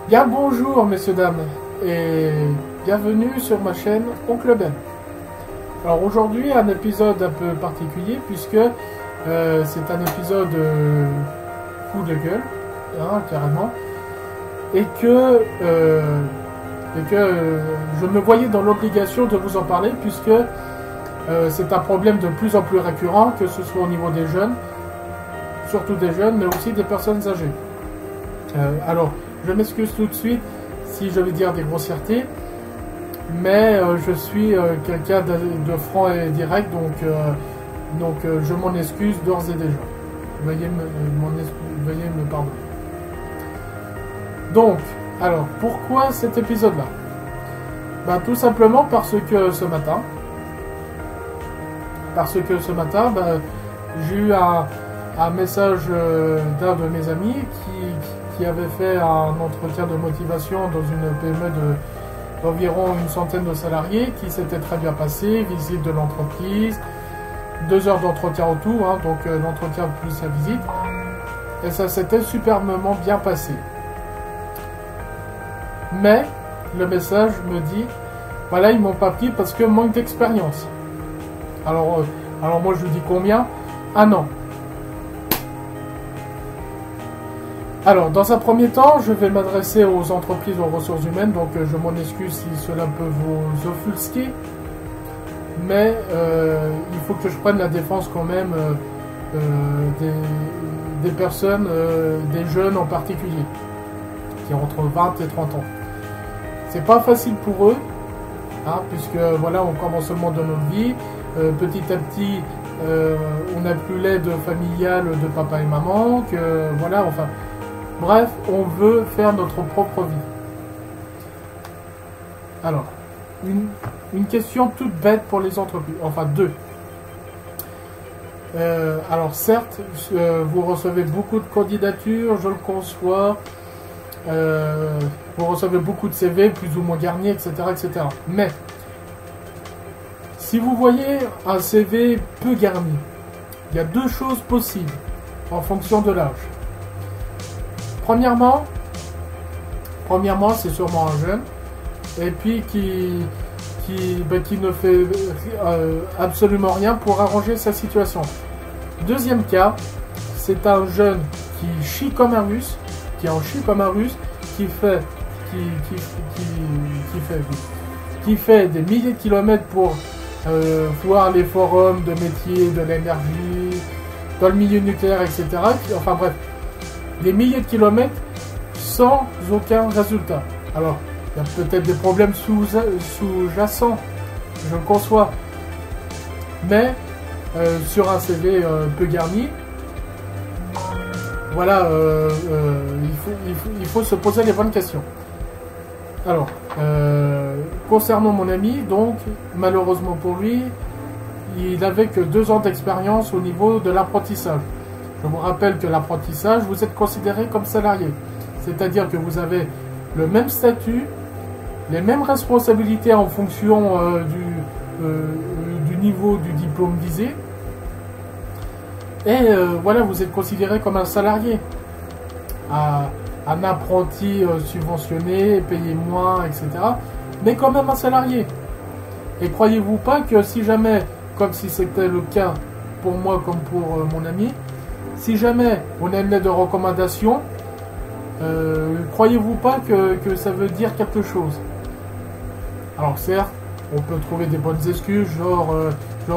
Bien bonjour messieurs dames et bienvenue sur ma chaîne Oncle Ben. Alors aujourd'hui un épisode un peu particulier puisque c'est un épisode coup de gueule, hein, carrément, et que je me voyais dans l'obligation de vous en parler puisque c'est un problème de plus en plus récurrent, que ce soit au niveau des jeunes, surtout des jeunes, mais aussi des personnes âgées. Alors, je m'excuse tout de suite si je vais dire des grossièretés, mais je suis quelqu'un de franc et direct, donc je m'en excuse d'ores et déjà. Veuillez me pardonner. Donc, alors, pourquoi cet épisode-là? Ben, tout simplement parce que ce matin, j'ai eu un message d'un de mes amis qui avait fait un entretien de motivation dans une PME d'environ une centaine de salariés, qui s'était très bien passé, visite de l'entreprise, 2 heures d'entretien au tout, hein, donc l'entretien plus la visite, et ça s'était superbement bien passé. Mais le message me dit, voilà, ils m'ont pas pris parce que manque d'expérience. Alors moi je lui dis combien? 1 an. Alors, dans un premier temps, je vais m'adresser aux entreprises, aux ressources humaines, donc je m'en excuse si cela peut vous offusquer, mais il faut que je prenne la défense quand même des personnes, des jeunes en particulier, qui ont entre 20 et 30 ans. C'est pas facile pour eux, hein, puisque voilà, on commence seulement dans notre vie, petit à petit, on n'a plus l'aide familiale de papa et maman, que voilà, enfin... Bref, on veut faire notre propre vie. Alors, une question toute bête pour les entreprises. Enfin, 2. Alors, certes, vous recevez beaucoup de candidatures, je le conçois. Vous recevez beaucoup de CV, plus ou moins garnis, etc., etc. Mais, si vous voyez un CV peu garni, il y a 2 choses possibles en fonction de l'âge. Premièrement, c'est sûrement un jeune, et puis qui ne fait absolument rien pour arranger sa situation. Deuxième cas, c'est un jeune qui chie comme un russe, qui fait des milliers de kilomètres pour voir les forums de métiers, de l'énergie, dans le milieu nucléaire, etc. Enfin bref, des milliers de kilomètres sans aucun résultat. Alors, il y a peut-être des problèmes sous-jacents, je le conçois, mais sur un CV peu garni, voilà, il faut se poser les bonnes questions. Alors, concernant mon ami, donc, malheureusement pour lui, il n'avait que 2 ans d'expérience au niveau de l'apprentissage. Je vous rappelle que l'apprentissage, vous êtes considéré comme salarié. C'est-à-dire que vous avez le même statut, les mêmes responsabilités en fonction du niveau du diplôme visé. Et voilà, vous êtes considéré comme un salarié. Un apprenti subventionné, payé moins, etc. Mais quand même un salarié. Et croyez-vous pas que si jamais, comme si c'était le cas pour moi comme pour mon ami, si jamais on a une lettre de recommandation, croyez-vous pas que ça veut dire quelque chose? Alors certes, on peut trouver des bonnes excuses, genre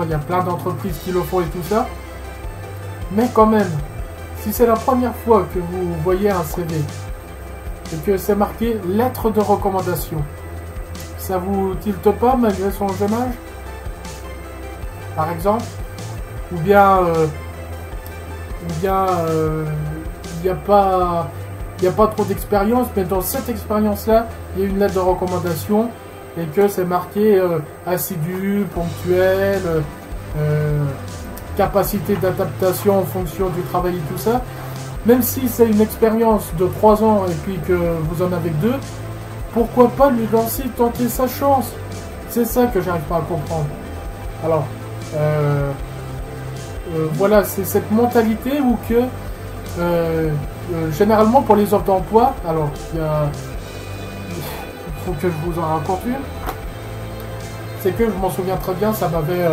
il y a plein d'entreprises qui le font et tout ça, mais quand même, si c'est la première fois que vous voyez un CV et que c'est marqué lettre de recommandation, ça vous tilte pas malgré son jeune âge, par exemple? Ou bien il n'y a pas trop d'expérience, mais dans cette expérience-là, il y a une lettre de recommandation et que c'est marqué assidu, ponctuel, capacité d'adaptation en fonction du travail et tout ça. Même si c'est une expérience de 3 ans et puis que vous en avez 2, pourquoi pas lui lancer, tenter sa chance? C'est ça que j'arrive pas à comprendre. Alors, voilà, c'est cette mentalité où que généralement pour les offres d'emploi, alors il faut que je vous en raconte une. C'est que je m'en souviens très bien, ça m'avait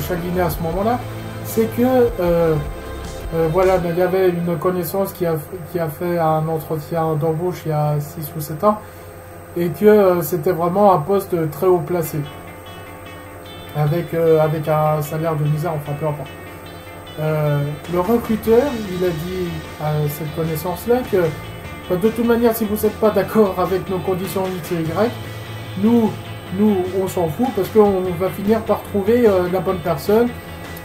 chagriné à ce moment-là. C'est que voilà, il y avait une connaissance qui a fait un entretien d'embauche il y a 6 ou 7 ans et que c'était vraiment un poste très haut placé avec un salaire de misère, enfin peu importe. Le recruteur, il a dit à cette connaissance-là que de toute manière, si vous n'êtes pas d'accord avec nos conditions X et Y, nous on s'en fout parce qu'on va finir par trouver la bonne personne,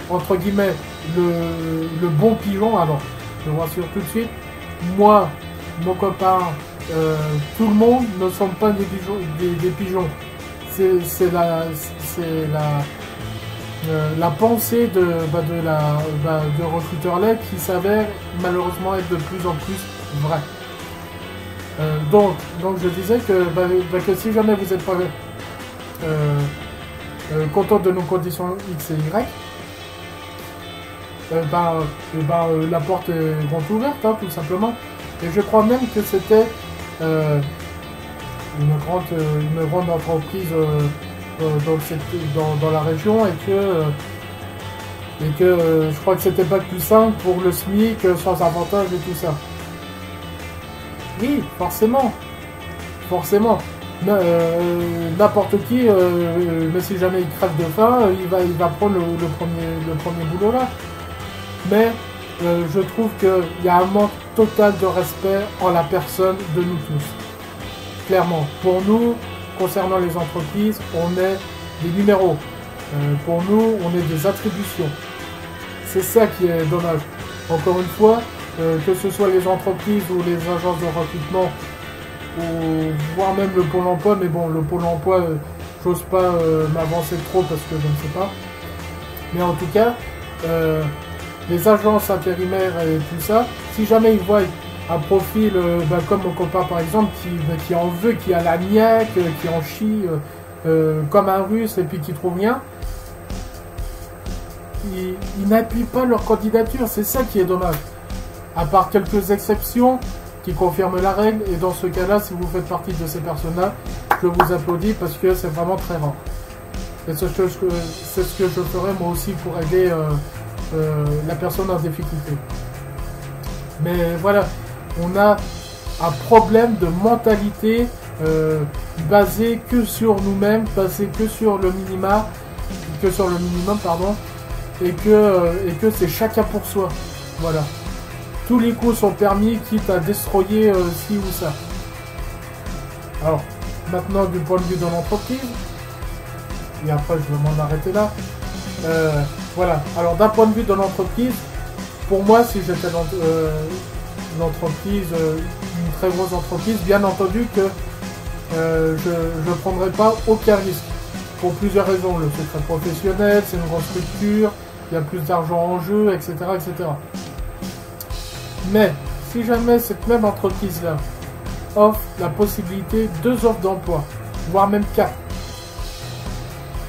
entre guillemets, le bon pigeon. Alors, je vous rassure tout de suite, moi, mon copain, tout le monde ne sont pas des pigeons. C'est la pensée de recruteur-là qui s'avère malheureusement être de plus en plus vraie. Donc je disais que si jamais vous n'êtes pas content de nos conditions X et Y, la porte est grande ouverte, hein, tout simplement. Et je crois même que c'était une grande entreprise dans la région et que je crois que c'était pas plus simple pour le SMIC sans avantage et tout ça. Oui, forcément. N'importe qui, mais si jamais il crève de faim, il va prendre le premier boulot là. Mais je trouve qu'il y a un manque total de respect en la personne de nous tous. Clairement, pour nous, concernant les entreprises, on est des numéros. Pour nous, on est des attributions. C'est ça qui est dommage. Encore une fois, que ce soit les entreprises ou les agences de recrutement, ou voire même le Pôle emploi, mais bon, le Pôle emploi, j'ose pas m'avancer trop parce que je ne sais pas. Mais en tout cas, les agences intérimaires et tout ça, si jamais ils voient un profil comme mon copain par exemple, qui en veut, qui a la niaque, qui en chie comme un russe et puis qui trouve rien, ils n'appuient pas leur candidature. C'est ça qui est dommage. À part quelques exceptions qui confirment la règle, et dans ce cas-là, si vous faites partie de ces personnes-là, je vous applaudis parce que c'est vraiment très rare. Et c'est ce que je ferai moi aussi pour aider la personne en difficulté. Mais voilà, on a un problème de mentalité basé que sur nous-mêmes, basé que sur le minimum, pardon, et que c'est chacun pour soi. Voilà. Tous les coups sont permis, quitte à destroyer ci ou ça. Alors, maintenant du point de vue de l'entreprise, et après je vais m'en arrêter là. Voilà. Alors d'un point de vue de l'entreprise, pour moi, si j'étais dans l'entreprise, une très grosse entreprise, bien entendu que je ne prendrais pas aucun risque. Pour plusieurs raisons. Le secret professionnel, c'est une grosse structure, il y a plus d'argent en jeu, etc., etc. Mais, si jamais cette même entreprise-là offre la possibilité de 2 offres d'emploi, voire même 4,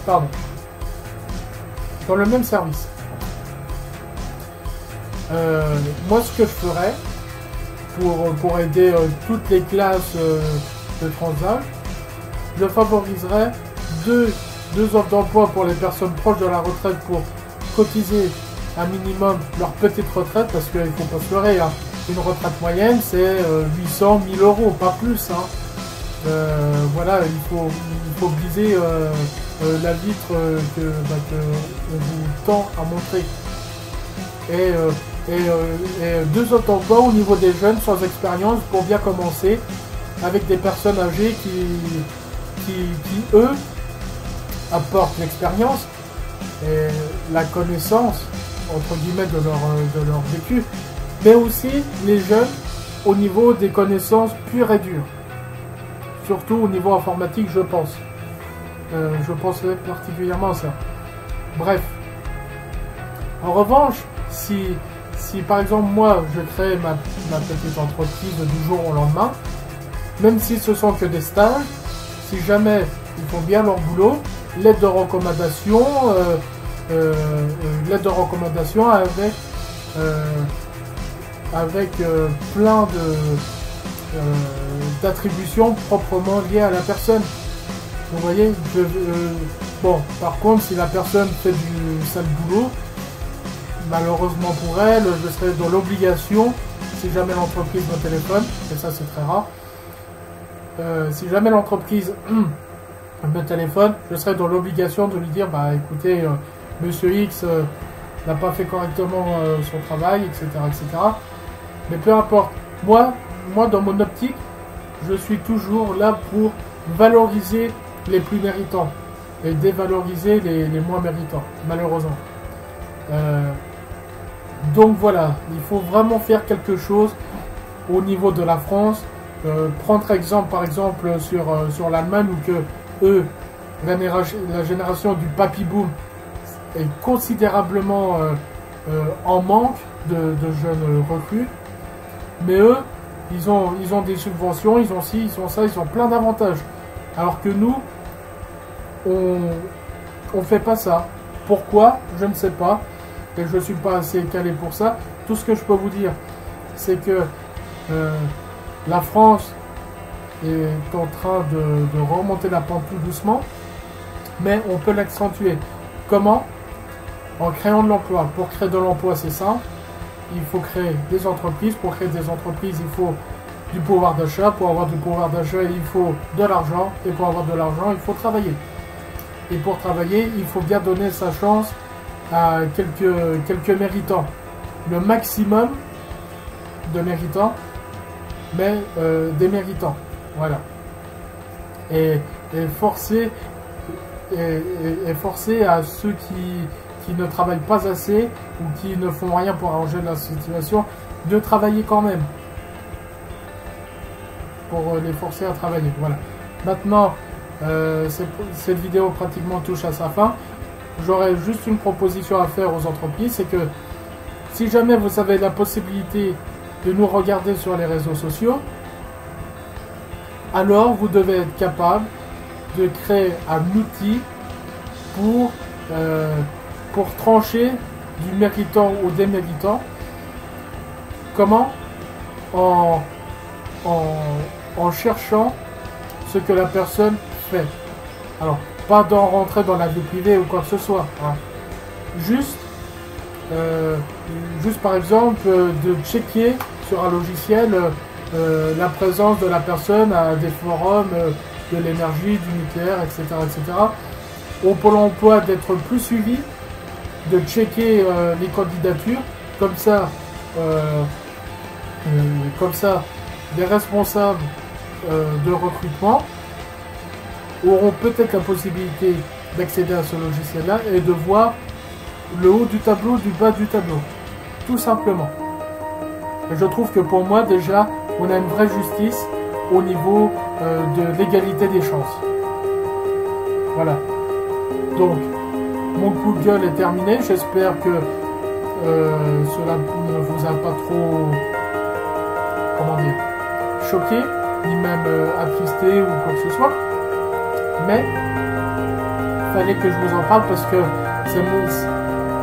pardon, dans le même service, moi ce que je ferais pour aider toutes les classes de transage, je favoriserais deux offres d'emploi pour les personnes proches de la retraite pour cotiser un minimum leur petite retraite, parce qu'il ne faut pas se leurrer, hein. Une retraite moyenne c'est 800 000 euros, pas plus, hein. Voilà, il faut viser la vitre que on vous tend à montrer. Et 2 offres d'emploi au niveau des jeunes sans expérience pour bien commencer, avec des personnes âgées qui eux apportent l'expérience et la connaissance entre guillemets de leur vécu, mais aussi les jeunes au niveau des connaissances pures et dures, surtout au niveau informatique, je pense. Je penserais particulièrement à ça. Bref, en revanche, si par exemple moi je crée ma petite entreprise du jour au lendemain, même si ce sont que des stages, si jamais ils font bien leur boulot, lettre de recommandation avec plein d'attribution proprement liée à la personne. Vous voyez, bon, par contre, si la personne fait du sale boulot, malheureusement pour elle, je serai dans l'obligation, si jamais l'entreprise me téléphone, et ça c'est très rare, si jamais l'entreprise me téléphone, je serai dans l'obligation de lui dire, bah écoutez, Monsieur X n'a pas fait correctement son travail, etc., etc. Mais peu importe, moi dans mon optique, je suis toujours là pour valoriser les plus méritants et dévaloriser les moins méritants, malheureusement. Donc voilà, il faut vraiment faire quelque chose au niveau de la France. Prendre exemple par exemple sur l'Allemagne où que eux, la génération du papy boom est considérablement en manque de jeunes recrues. Mais eux, ils ont des subventions, ils ont ci, ils ont ça, ils ont plein d'avantages. Alors que nous, on fait pas ça. Pourquoi? Je ne sais pas. Et je ne suis pas assez calé pour ça. Tout ce que je peux vous dire, c'est que la France est en train de remonter la pente tout doucement, mais on peut l'accentuer. Comment? En créant de l'emploi. Pour créer de l'emploi, c'est simple. Il faut créer des entreprises. Pour créer des entreprises, il faut du pouvoir d'achat. Pour avoir du pouvoir d'achat, il faut de l'argent. Et pour avoir de l'argent, il faut travailler. Et pour travailler, il faut bien donner sa chance à quelques méritants. Le maximum de méritants, mais des méritants. Voilà. Et forcer à ceux qui ne travaillent pas assez ou qui ne font rien pour arranger la situation, de travailler quand même. Pour les forcer à travailler. Voilà. Maintenant, cette vidéo pratiquement touche à sa fin. J'aurais juste une proposition à faire aux entreprises, c'est que si jamais vous avez la possibilité de nous regarder sur les réseaux sociaux, alors vous devez être capable de créer un outil pour trancher du méritant au déméritant. Comment? En cherchant ce que la personne fait. Alors, pas d'en rentrer dans la vie privée ou quoi que ce soit. Hein. Juste par exemple, de checker sur un logiciel la présence de la personne à des forums de l'énergie, du nucléaire, etc., etc. Au Pôle emploi d'être plus suivi, de checker les candidatures, comme ça, les responsables de recrutement auront peut-être la possibilité d'accéder à ce logiciel-là et de voir le haut du tableau, du bas du tableau. Tout simplement. Et je trouve que pour moi, déjà, on a une vraie justice au niveau de l'égalité des chances. Voilà. Donc, mon coup de gueule est terminé. J'espère que cela ne vous a pas trop, comment dire, choqué, ni même attristé ou quoi que ce soit. Mais il fallait que je vous en parle parce que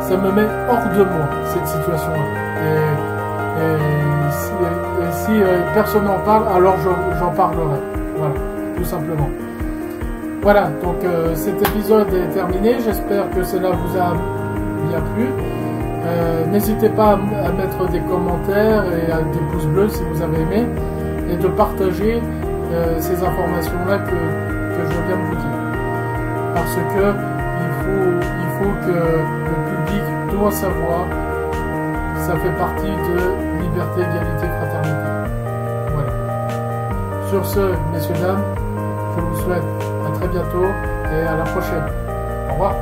ça me met hors de moi, cette situation-là. Et si personne n'en parle, alors j'en parlerai. Voilà, tout simplement. Voilà, donc cet épisode est terminé. J'espère que cela vous a bien plu. N'hésitez pas à mettre des commentaires et des pouces bleus si vous avez aimé. Et de partager ces informations-là que je viens de vous dire. Parce que il faut que le public doit savoir, ça fait partie de liberté, égalité, fraternité. Voilà. Sur ce, messieurs, dames, je vous souhaite à très bientôt et à la prochaine. Au revoir.